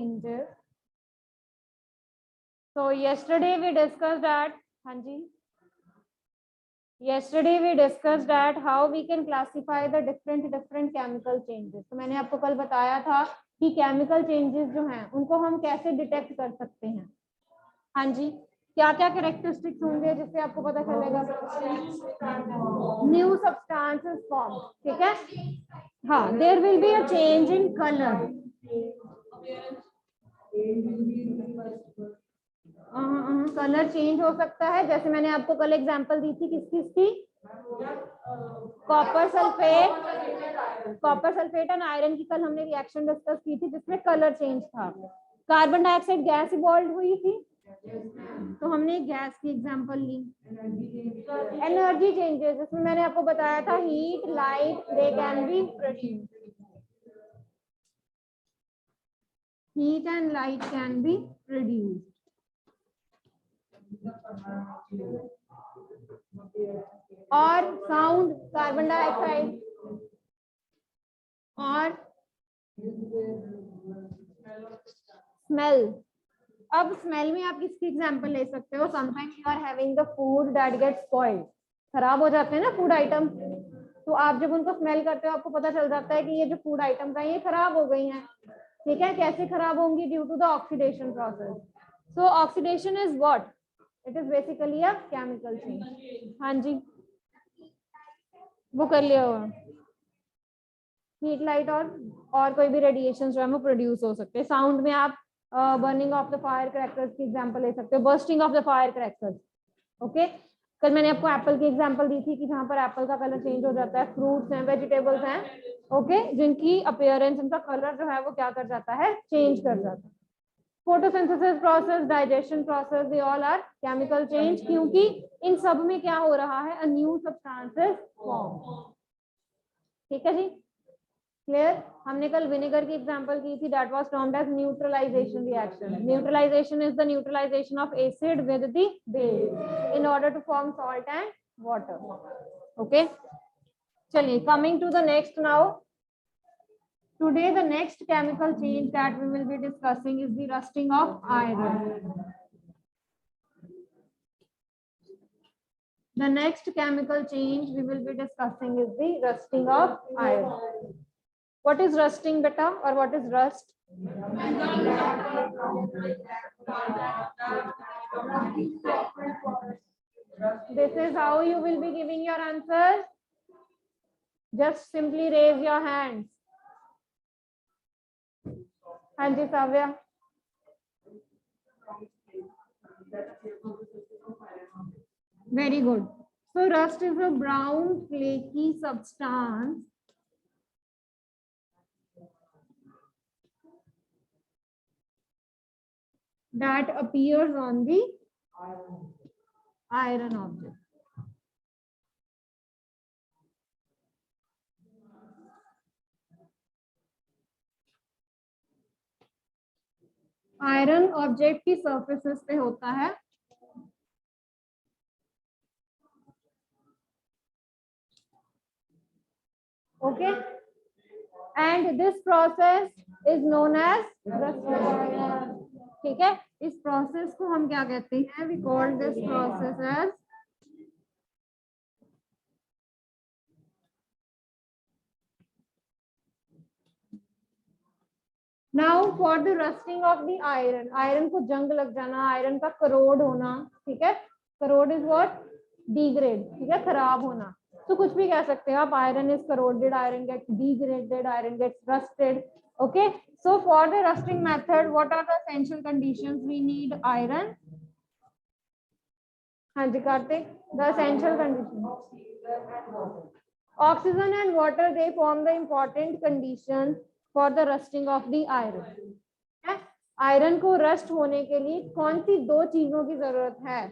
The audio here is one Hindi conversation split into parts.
changes. So yesterday we discussed that, Hanji. Yesterday we discussed that how we can classify the different chemical changes. तो मैंने आपको कल बताया था कि chemical changes जो हैं उनको हम कैसे डिटेक्ट कर सकते हैं. हाँ जी, क्या क्या कैरेक्टरिस्टिक्स होंगे जिससे आपको पता चलेगा. New substances form. ठीक है. हाँ, there will be a change in colour. Colour change हो सकता है. जैसे मैंने आपको कल एग्जांपल दी थी किसकी कॉपर सल्फेट एंड आयरन की कल हमने रिएक्शन डिस्कस की थी जिसमें कलर चेंज था. कार्बन डाइऑक्साइड गैस इवॉल्व हुई थी तो हमने गैस की एग्जांपल ली. एनर्जी चेंजेस जिसमें मैंने आपको बताया था heat light they can be produced. Heat and light can be produced. और साउंड कार्बन डाइऑक्साइड और स्मेल. अब स्मेल में आप किसकी एग्जांपल ले सकते हो. Sometimes you are having the food that gets spoiled. खराब हो जाते हैं ना फूड आइटम. तो आप जब उनको स्मेल करते हो आपको पता चल जाता है कि ये जो फूड आइटम्स हैं ये खराब हो गई हैं. ठीक है. कैसे खराब होंगी. Due to the oxidation process. So oxidation is what. It is basically a chemical change. हाँ जी, वो कर लिया होगा. हीट लाइट और कोई भी रेडिएशन जो है वो प्रोड्यूस हो सकते हैं. साउंड में आप burning of the fire crackers की एग्जांपल ले सकते हो. Bursting of the fire crackers. Okay. कल मैंने आपको एप्पल की एग्जांपल दी थी कि जहां पर एप्पल का कलर चेंज हो जाता है. फ्रूट्स हैं, वेजिटेबल्स हैं. ओके. जिनकी अपीयरेंस, उनका कलर जो है वो क्या कर जाता है, चेंज कर जाता है. Photosynthesis process, digestion process, they all are chemical change. क्योंकि इन सब में क्या हो रहा है, अ न्यू सब्सटेंसेस फॉर्म. ठीक है जी. क्लियर. हमने कल विनेगर की एग्जांपल की थी. That was termed as neutralization reaction. Neutralization is the neutralization of acid with the base in order to form salt and water. Okay. चलिए, coming to the next now. Today the next chemical change that we will be discussing is the rusting of iron. The next chemical change we will be discussing is the rusting of iron. What is rusting, beta, or what is rust? This is how you will be giving your answers. Just simply raise your hands. हाँ जी साव्या. Very good. So rust is a brown flaky substance that appears on the iron object. Iron object की सरफेसेस पे होता है. Okay. And this process is known as rusting. ठीक है. इस प्रोसेस को हम क्या कहते हैं, we call this process as now for the rusting of the iron. Iron को जंग लग जाना, आयरन का करोड होना. ठीक है. Crore is what, degrade. ठीक है, खराब होना. तो कुछ भी कह सकते हैं आप. Iron is corroded, iron gets degraded, iron gets rusted. Okay. So for the rusting method what are the essential conditions. We need iron. हाँ जी Karthik. The essential condition, oxygen and water, they form the important conditions for the rusting of the iron. Iron को रस्ट होने के लिए कौन सी दो चीजों की जरूरत है.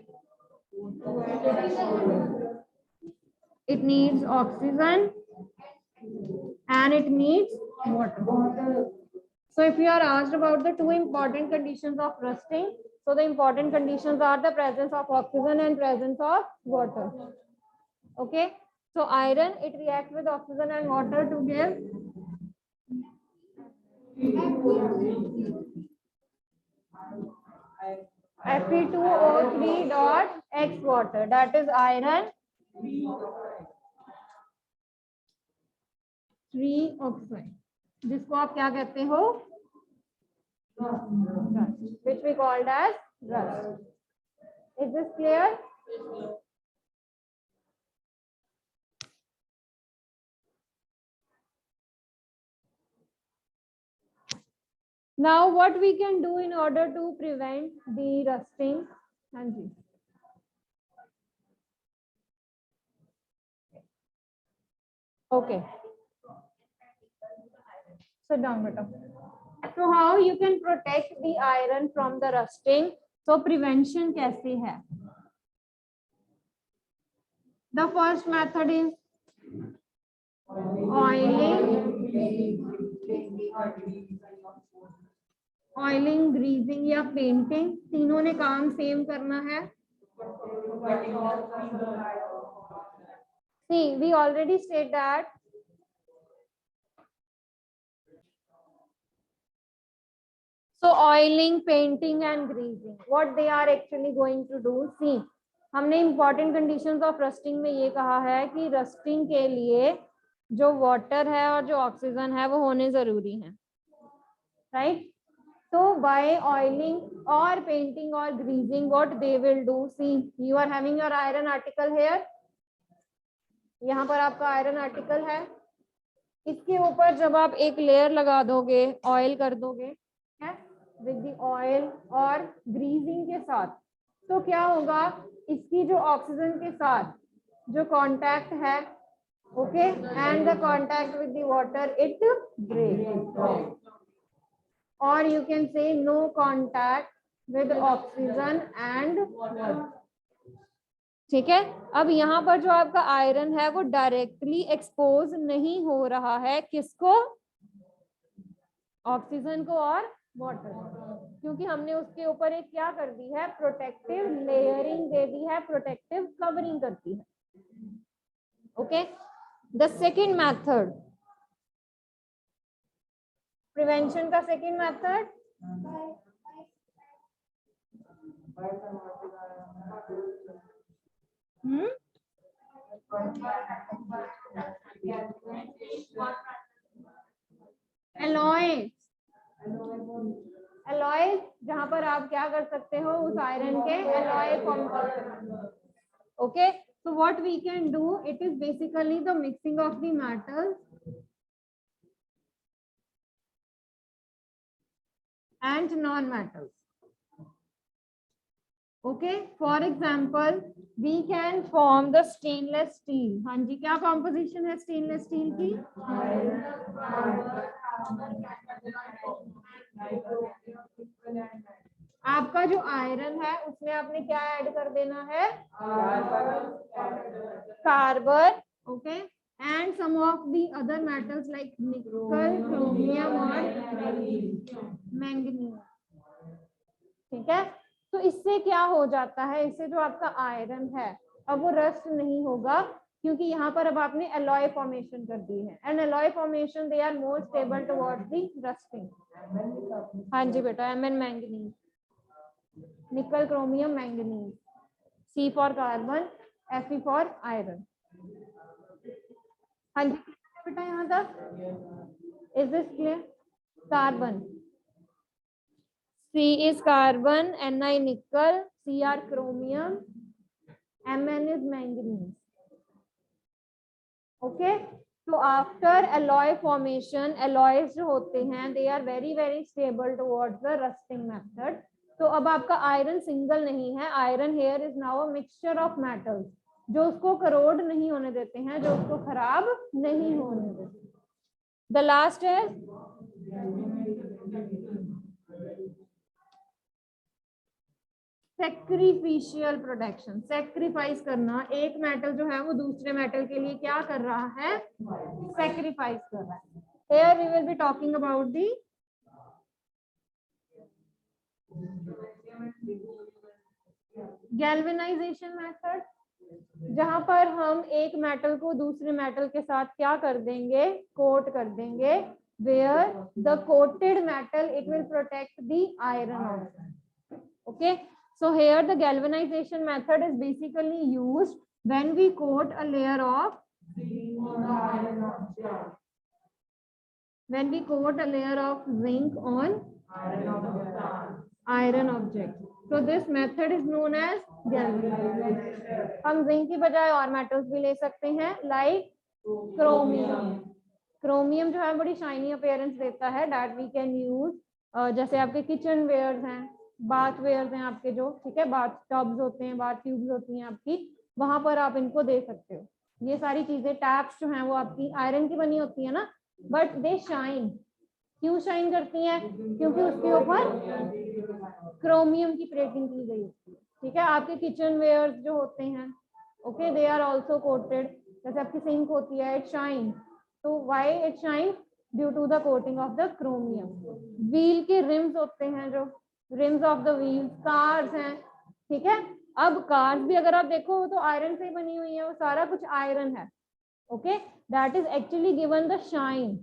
It needs oxygen and it needs water. So if you are asked about the two important conditions of rusting, so the important conditions are the presence of oxygen and presence of water. Okay. So iron, it reacts with oxygen and water to give Fe2O3 dot X water, that is iron 3 oxide, जिसको आप क्या कहते हो, which we called as rust. Is this clear? Now what we can do in order to prevent the rusting? Hanji. Okay. Sit down, beta. So how you can protect the iron from the rusting? So prevention कैसे है? The first method is oiling, greasing या पेंटिंग, तीनों ने काम सेम करना है. See, we already said that so oiling, painting and greasing, what they are actually going to do? See, हमने important conditions of rusting में ये कहा है कि rusting के लिए जो water है और जो oxygen है वो होने जरूरी है, right? So by oiling or painting or greasing, what they will do? See, you are having your iron article here. यहाँ पर आपका आयरन आर्टिकल है. इसके ऊपर जब आप एक लेयर लगा दोगे, ऑयल कर दोगे है विद द ऑयल और ग्रीजिंग के साथ, तो क्या होगा, इसकी जो ऑक्सीजन के साथ जो कांटेक्ट है, okay, and the contact with the water it breaks, और you can say no contact with oxygen and water. ठीक है. अब यहाँ पर जो आपका आयरन है वो डायरेक्टली एक्सपोज नहीं हो रहा है, किसको, ऑक्सीजन को और वाटर, क्योंकि हमने उसके ऊपर एक क्या कर दी है, प्रोटेक्टिव लेयरिंग दे दी है, प्रोटेक्टिव कवरिंग करती है. Okay. The second method, prevention का सेकेंड मेथड, एलॉय. एलॉय जहां पर आप क्या कर सकते हो, उस आयरन के एलॉय फॉर्म कर सकते हो. Okay. So what we can do, it is basically the mixing of the metals and non-metals. Okay, for example, we can form the stainless steel. हाँ जी, क्या composition है stainless steel की? आपका जो आयरन है उसमें आपने क्या ऐड कर देना है, carbon, okay, and some of the other metals like nickel, chromium और मैंगनीज. ठीक है. तो इससे क्या हो जाता है, इससे जो आपका आयरन है अब वो रस्ट नहीं होगा, क्योंकि यहाँ पर अब आपने एलॉय फॉर्मेशन कर दी है, and alloy formation they are more stable towards the rusting. हाँ जी बेटा, MN manganese, nickel chromium manganese, C for carbon, FE for iron. हाँ जी बेटा, यहाँ तक is this clear? Carbon, C is carbon, Ni nickel, Cr chromium, Mn is manganese. Okay, so after alloy formation, alloys जो होते हैं they are very very stable towards the rusting method. तो अब आपका आयरन सिंगल नहीं है, iron here is now a mixture of metals, जो उसको करोड नहीं होने देते हैं, जो उसको खराब नहीं होने देते. The last is sacrificial protection. Sacrifice करना, एक मेटल जो है वो दूसरे मेटल के लिए क्या कर रहा है, सैक्रिफाइस कर रहा है. Here we will be talking about the galvanisation method, जहां पर हम एक मेटल को दूसरे मेटल के साथ क्या कर देंगे, कोट कर देंगे, where the coated metal it will protect the iron also. Okay, So here the galvanization method is basically used when we coat a layer of zinc on iron object. So this method is known as galvanization. हम जिंक की बजाय और मेटल्स भी ले सकते हैं, लाइक क्रोमियम. क्रोमियम जो है बड़ी शाइनी अपीयरेंस देता है, दैट वी कैन यूज. जैसे आपके किचन वेयर्स हैं, बाथ वेयर्स हैं आपके जो, ठीक है, बाथ टब्स होते हैं, बाथ ट्यूब्स होती हैं आपकी, वहां पर आप इनको दे सकते हो. ये सारी चीजें, टैप्स जो हैं वो आपकी आयरन की बनी होती है ना, बट दे शाइन. क्यों शाइन करती हैं? क्योंकि उसके ऊपर क्रोमियम की प्लेटिंग की गई होती है. ठीक है, आपके किचन वेयर्स जो होते हैं, okay, they are also coated. जैसे आपकी सिंक होती है, इट शाइन. तो why it shine? Due to the coating of the chromium. Wheel के रिम्स होते हैं, जो rims of the wheel, cars हैं, ठीक है. अब कार्स भी अगर आप देखो तो आयरन से बनी हुई है, वो सारा कुछ आयरन है. Okay, that is actually given the shine.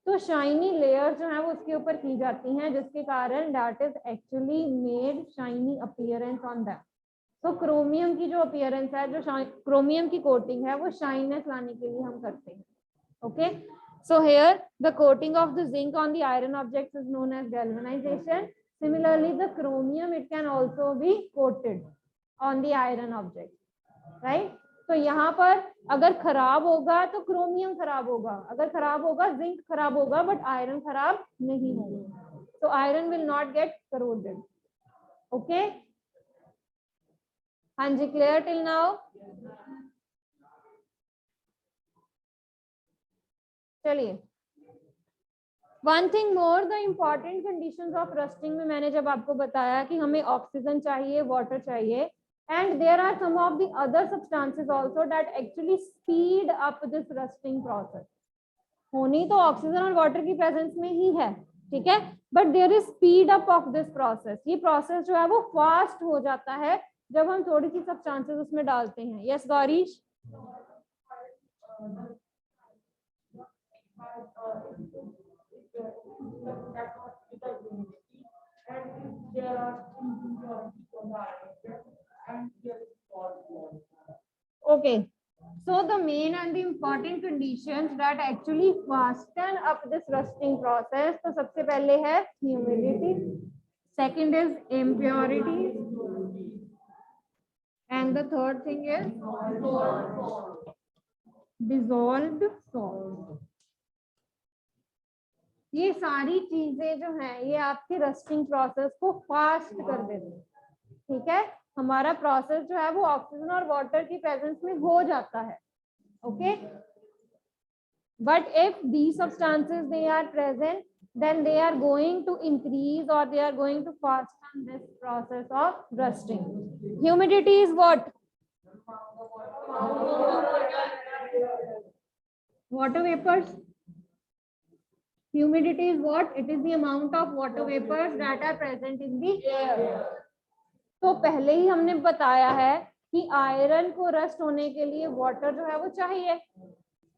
तो शाइनी लेयर जो है वो उसके ऊपर की जाती हैं, जिसके कारण that is actually made shiny appearance on that. तो क्रोमियम की जो अपीयरेंस है, जो क्रोमियम की कोटिंग है, वो शाइनेस लाने के लिए हम करते हैं. Okay, so here the coating of the zinc on the iron objects is known as galvanization. Similarly, the chromium, it can also be coated on the iron object, right? तो यहाँ पर अगर खराब होगा तो क्रोमियम खराब होगा, अगर खराब होगा जिंक खराब होगा, बट आयरन खराब नहीं होगा. तो iron will not gate corroded. Okay, हाँ जी, क्लियर टिल नाउ? चलिए, one thing more, the important conditions of rusting में मैंने जब आपको बताया कि हमें ऑक्सीजन चाहिए, वाटर चाहिए, and there are some of the other substances also that actually speed up this rusting process. होनी तो ऑक्सीजन और वाटर की प्रेजेंस में ही है, ठीक है, but there is speed up of this process. ये प्रोसेस जो है वो फास्ट हो जाता है जब हम थोड़ी सी सब्सटेंसेस उसमें डालते हैं. Yes Gaurish? Okay, so the main and the important conditions that actually fasten up this rusting process, तो सबसे पहले है humidity, second is impurity, and the third thing is dissolved salt. ये सारी चीजें जो हैं ये आपके रस्टिंग प्रोसेस को फास्ट कर देती है. ठीक है, हमारा प्रोसेस जो है वो ऑक्सीजन और वाटर की प्रेजेंस में हो जाता है. Okay, but if these substances they are present, then they are going to increase or they are going to fasten this process of rusting. Humidity is what? Water vapors. Humidity is what? It is the amount of water vapors that are present in the air. तो पहले ही हमने बताया है कि आयरन को रस्ट होने के लिए वाटर जो है वो चाहिए.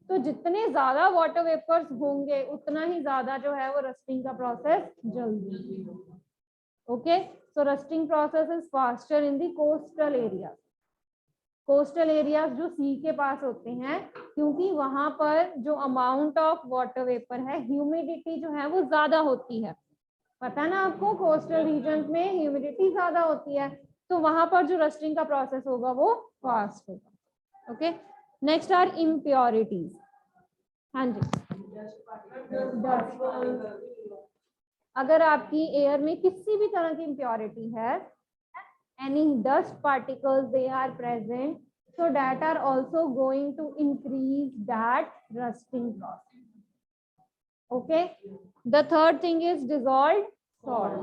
तो जितने ज्यादा वाटर वेपर्स होंगे उतना ही ज्यादा जो है वो रस्टिंग का प्रोसेस जल्दी. Okay, so rusting process is faster in the coastal area. Coastal areas जो सी के पास होते हैं, क्योंकि वहां पर जो अमाउंट ऑफ वाटर वेपर है, ह्यूमिडिटी जो है वो ज्यादा होती है. पता है ना आपको, कोस्टल रीजन्स में ह्यूमिडिटी ज्यादा होती है, तो वहां पर जो रस्टिंग का प्रोसेस होगा वो फास्ट होगा. Okay, next are impurities. हाँ जी, अगर आपकी एयर में किसी भी तरह की इम्प्योरिटी है, any dust particles they are present, so that are also going to increase that rusting process. Okay, the third thing is dissolved salt.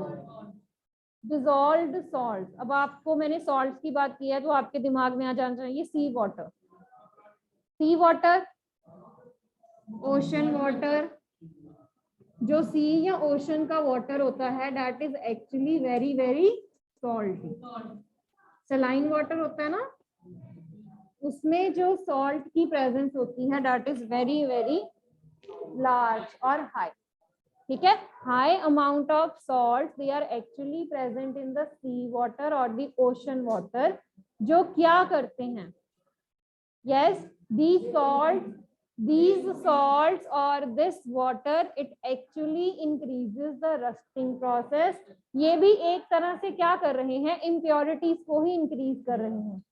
Dissolved salt, अब आपको मैंने सॉल्ट की बात की है तो आपके दिमाग में आ जाना चाहिए सी वाटर. सी वाटर, ओशन वाटर. जो सी या ओशन का वाटर होता है that is actually very very salty. Saline water होता है ना, उसमें जो सॉल्ट की प्रेजेंस होती है that is very very large और हाई. ठीक है, high amount of salt they are actually present in the sea water और द ओशन वाटर, जो क्या करते हैं, yes, these salts or this water it actually increases the rusting process. ये भी एक तरह से क्या कर रहे हैं, impurities को ही increase कर रहे हैं.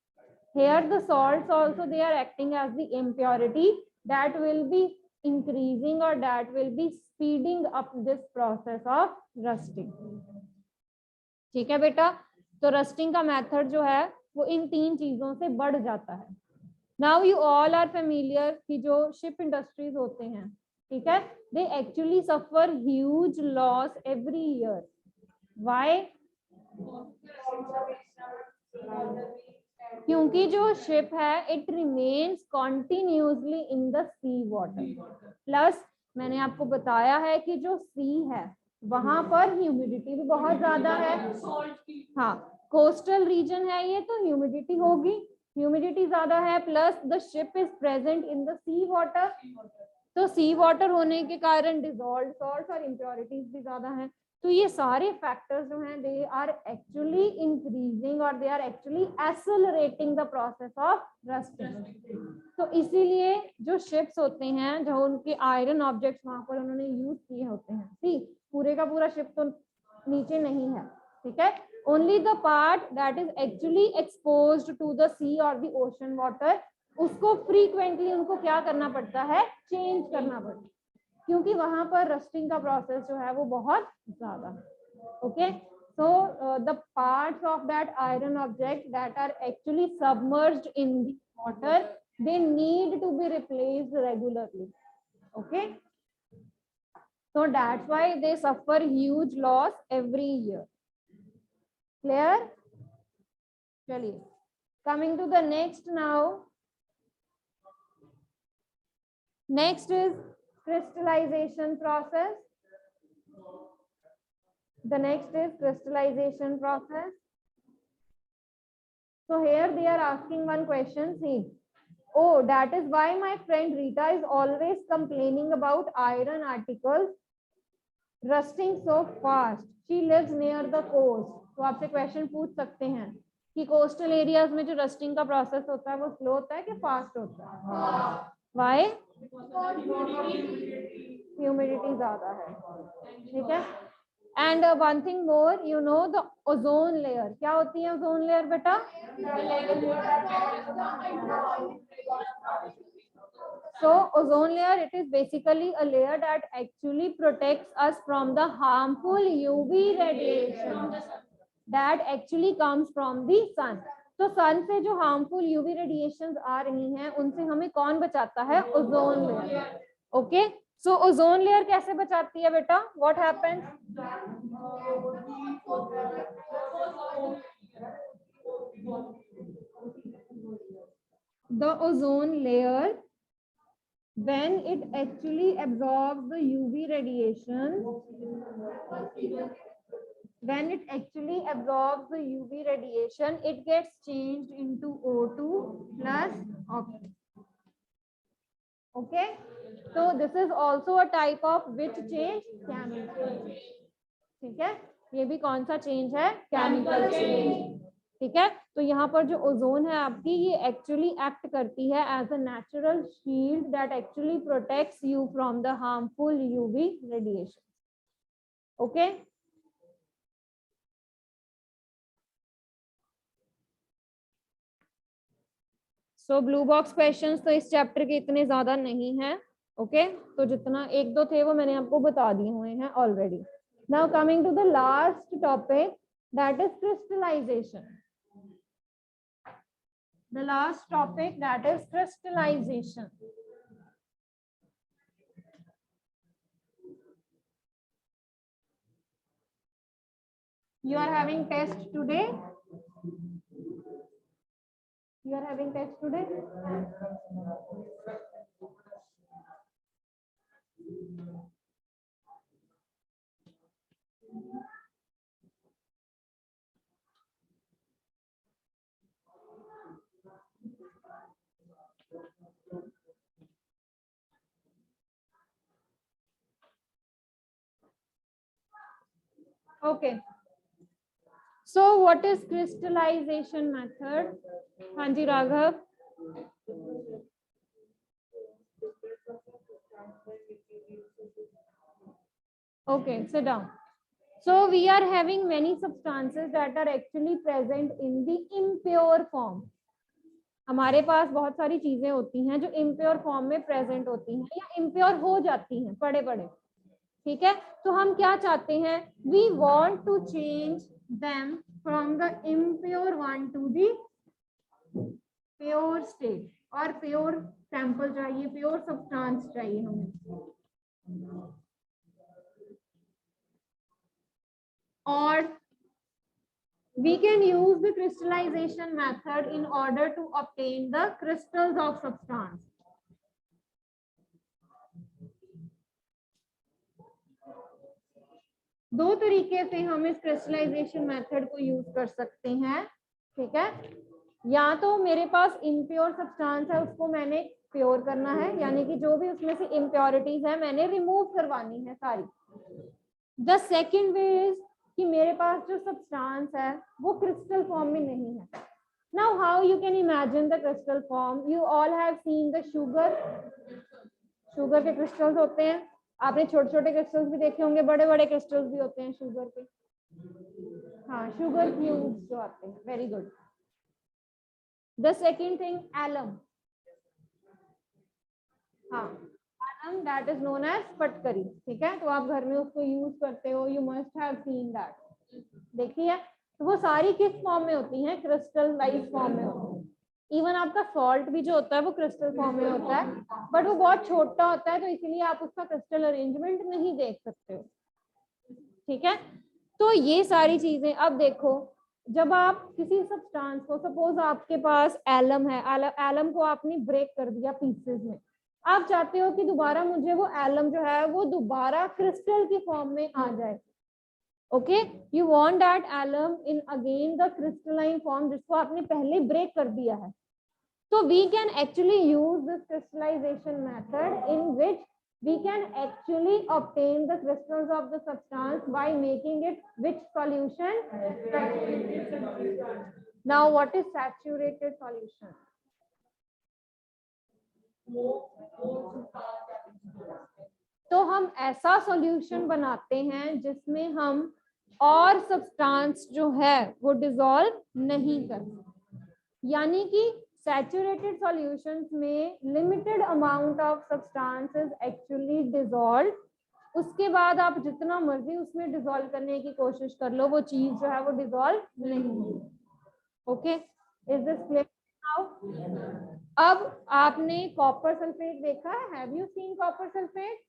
Here the salts also they are acting as the impurity that will be increasing or that will be speeding up this process of rusting. ठीक है बेटा, तो रस्टिंग का मेथड जो है वो इन तीन चीजों से बढ़ जाता है. Now you all are familiar कि जो शिप इंडस्ट्रीज होते हैं, ठीक है, they actually suffer huge loss every year. Why? क्योंकि जो शिप है it remains continuously in the sea water. Plus मैंने आपको बताया है कि जो सी है वहां पर ह्यूमिडिटी भी बहुत ज्यादा है. हाँ, कोस्टल रीजन है ये, तो ह्यूमिडिटी होगी, ह्यूमिडिटी ज्यादा है, plus the ship is present in the sea water. तो सी वाटर होने के कारण डिजॉल्व्ड सॉल्ट्स और इम्प्योरिटीज भी ज्यादा हैं. तो ये सारे फैक्टर्स जो हैं दे आर एक्चुअली इंक्रीजिंग और they are actually accelerating the process of rusting. तो इसीलिए जो शिप्स होते हैं, जो उनके आयरन ऑब्जेक्ट्स वहां पर उन्होंने यूज किए होते हैं, सी पूरे का पूरा शिप तो नीचे नहीं है, ठीक है, only the part that is actually exposed to the sea or the ocean water, उसको frequently उनको क्या करना पड़ता है, चेंज करना पड़ता है, क्योंकि वहां पर रस्टिंग का प्रोसेस जो है वो बहुत ज्यादा है. Okay, so the parts of that iron object that are actually submerged in the water, they need to be replaced regularly. Okay, so that's why they suffer huge loss every year. Clear? चलिए, coming to the next now. Next is crystallization process. The next is crystallization process. So here they are asking one question. See, oh, that is why my friend Rita is always complaining about iron articles rusting so fast. She lives near the coast. तो आपसे क्वेश्चन पूछ सकते हैं कि कोस्टल एरियाज में जो रस्टिंग का प्रोसेस होता है वो स्लो होता है कि फास्ट होता है? वाई? ह्यूमिडिटी ज्यादा है, ठीक है. And one thing more, you know the ozone layer. क्या होती है ओजोन लेयर बेटा? So ozone layer, it is basically a layer that actually protects us from the harmful UV radiation that actually comes from the sun. तो सन से जो हार्मफुल यूवी रेडिएशंस आ रही हैं उनसे हमें कौन बचाता है? Ozone layer. ओके, सो ओजोन लेयर कैसे बचाती है बेटा? What happens? The ozone layer, when it actually absorbs the UV radiation, when it actually absorbs the UV radiation, it gets changed into O2 plus oxygen. Okay, so this is also a type of which change? Chemical. ठीक है, ये भी कौन सा चेंज है? Chemical change. ठीक है, तो यहाँ पर जो ओजोन है आपकी, ये एक्चुअली एक्ट करती है as a natural shield that actually protects you from the harmful UV radiation. Okay, so blue box questions तो इस चैप्टर के इतने ज्यादा नहीं हैं. ओके, तो जितना एक दो थे वो मैंने आपको बता दिए हुए हैं already. Now coming to the last topic, that is crystallization. The last topic, that is crystallization. You are having test today? You are having test today? Okay, so what is crystallization method? हाँ जी Raghav. Okay, sit down. So we are having many substances that are actually present in the impure form. हमारे पास बहुत सारी चीजें होती हैं जो इम्प्योर फॉर्म में प्रेजेंट होती हैं या इम्प्योर हो जाती हैं पड़े पड़े. ठीक है, तो हम क्या चाहते हैं? We want to change them from the impure one to the pure state, और प्योर सैंपल चाहिए, प्योर सब्सटेंस चाहिए हमें. और we can use the crystallization method in order to obtain the crystals of substance. दो तरीके से हम इस क्रिस्टलाइजेशन मेथड को यूज कर सकते हैं. ठीक है, या तो मेरे पास इम्प्योर सब्सटेंस है, उसको मैंने प्योर करना है, यानी कि जो भी उसमें से इम्प्योरिटीज है मैंने रिमूव करवानी है सारी. द सेकेंड वे इज कि मेरे पास जो सब्सटेंस है वो क्रिस्टल फॉर्म में नहीं है. Now how you can imagine the crystal form? You all have seen the sugar. Sugar के क्रिस्टल्स होते हैं, आपने छोटे छोटे क्रिस्टल्स भी देखे होंगे, बड़े बड़े क्रिस्टल्स भी होते हैं शुगर के. हाँ, शुगर क्यूब्स जो आते हैं. Very good. The second thing, alum. हाँ, alum that is known as पटकरी. ठीक है, तो आप घर में उसको यूज करते हो. You must have seen that. देखिए, तो वो सारी किस फॉर्म में होती हैं? क्रिस्टलाइज फॉर्म में होती है. इवन आपका सॉल्ट भी जो होता है वो क्रिस्टल फॉर्म में होता है, बट वो बहुत छोटा होता है, तो इसीलिए आप उसका क्रिस्टल अरेंजमेंट नहीं देख सकते हो. ठीक है, तो ये सारी चीजें. अब देखो, जब आप किसी सब्सटेंस को, सपोज आपके पास एलम है, एलम को आपने ब्रेक कर दिया पीसेस में, आप चाहते हो कि दोबारा मुझे वो एलम जो है वो दोबारा क्रिस्टल की फॉर्म में आ जाए. Okay, you want that alum in again the crystalline form, जिसको आपने पहले ब्रेक कर दिया है. So we can actually use this crystallization method in which we can actually obtain the crystals of the substance by making it which solution? Now what is saturated solution? तो हम ऐसा सॉल्यूशन बनाते हैं जिसमें हम और सब्सटेंस जो है वो डिसॉल्व नहीं करते, यानी कि सैचुरेटेड सॉल्यूशंस में limited amount of substance is actually dissolve. उसके बाद आप जितना मर्जी उसमें डिसॉल्व करने की कोशिश कर लो, वो चीज जो है वो डिसॉल्व नहीं होगी. Okay, is this clear now? अब आपने कॉपर सल्फेट देखा है? Have you seen copper sulphate?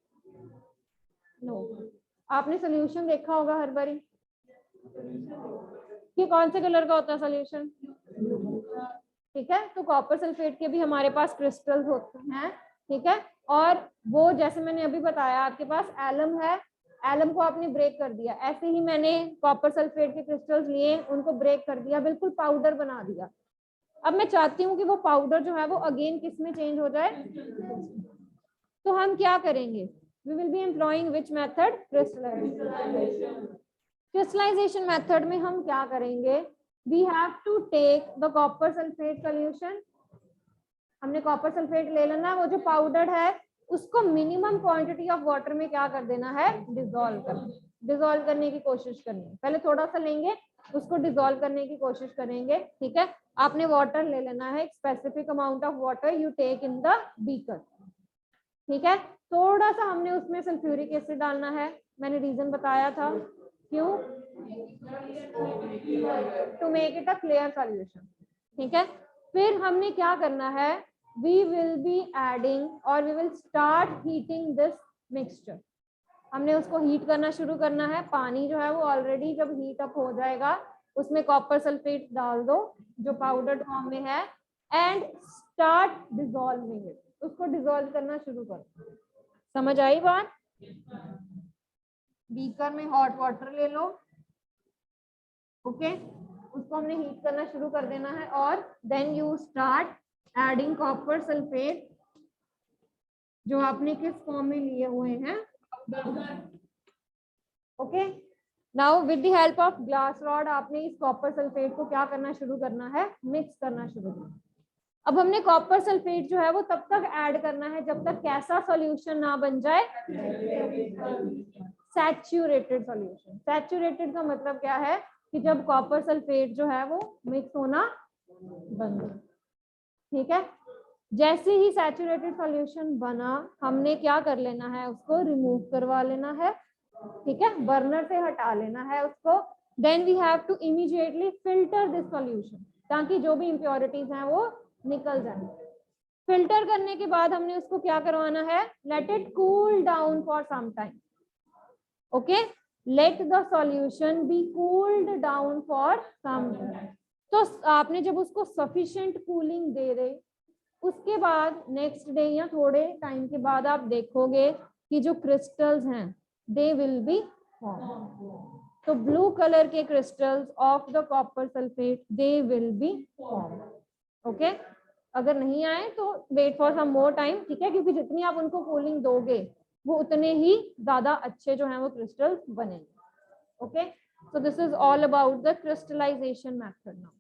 No. आपने सोल्यूशन देखा होगा हर बारी कि कौन से कलर का होता है सोल्यूशन? ठीक है, तो कॉपर सल्फेट के भी हमारे पास क्रिस्टल्स होते हैं. ठीक है, और वो जैसे मैंने अभी बताया, आपके पास एलम है, एलम को आपने ब्रेक कर दिया. ऐसे ही मैंने कॉपर सल्फेट के क्रिस्टल्स लिए, उनको ब्रेक कर दिया, बिल्कुल पाउडर बना दिया. अब मैं चाहती हूँ कि वो पाउडर जो है वो अगेन किस में चेंज हो जाए. तो हम क्या करेंगे? We will be employing which method? Crystallization. Crystallization method में हम क्या करेंगे? We have to take the copper sulphate solution. हमने कॉपर सल्फेट ले लेना, वो जो पाउडर है उसको मिनिमम क्वांटिटी ऑफ वाटर में क्या कर देना है? डिसॉल्व करना. डिसॉल्व करने की कोशिश करनी है. पहले थोड़ा सा लेंगे, उसको डिसॉल्व करने की कोशिश करेंगे. ठीक है, आपने वाटर ले लेना है, specific amount of water you take in the beaker. ठीक है, थोड़ा सा हमने उसमें सल्फ्यूरिक एसिड डालना है. मैंने रीजन बताया था, क्यों? To make it a clear solution. ठीक है, फिर हमने क्या करना है? वी विल बी एडिंग और we will start heating this mixture. हमने उसको हीट करना शुरू करना है. पानी जो है वो ऑलरेडी जब हीट अप हो जाएगा उसमें कॉपर सल्फेट डाल दो जो पाउडर फॉर्म में है, एंड स्टार्ट डिसॉल्विंग इट. उसको डिसॉल्व करना शुरू करो. समझ आई बात? बीकर में हॉट वाटर ले लो. ओके, उसको हमने हीट करना शुरू कर देना है, और then you start adding copper sulphate जो आपने किस फॉर्म में लिए हुए हैं. Okay, now with the help of glass rod आपने इस कॉपर सल्फेट को क्या करना शुरू करना है, मिक्स करना शुरू करना। अब हमने कॉपर सल्फेट जो है वो तब तक ऐड करना है जब तक कैसा सॉल्यूशन ना बन जाए, सैचुरेटेड सॉल्यूशन। सैचुरेटेड का मतलब क्या है कि जब कॉपर सल्फेट जो है वो मिक्स होना बंद हो। ठीक है, जैसे ही सैचुरेटेड सॉल्यूशन बना हमने क्या कर लेना है, उसको रिमूव करवा लेना है। ठीक है, बर्नर से हटा लेना है उसको। Then we have to immediately filter this solution ताकि जो भी इम्प्योरिटीज हैं वो निकल जाए। फिल्टर करने के बाद हमने उसको क्या करवाना है, let it cool down for some time. Okay, let the solution be cooled down for some time. तो आपने जब उसको सफिशिएंट कूलिंग दे दे, उसके बाद नेक्स्ट डे या थोड़े टाइम के बाद आप देखोगे कि जो क्रिस्टल्स हैं दे विल बी फॉर्म। तो ब्लू कलर के crystals of the copper sulphate they will be form. Okay, अगर नहीं आए तो wait for some more time. ठीक है, क्योंकि जितनी आप उनको कूलिंग दोगे वो उतने ही ज्यादा अच्छे जो हैं वो क्रिस्टल्स बनेंगे। Okay, so this is all about the crystallization method now.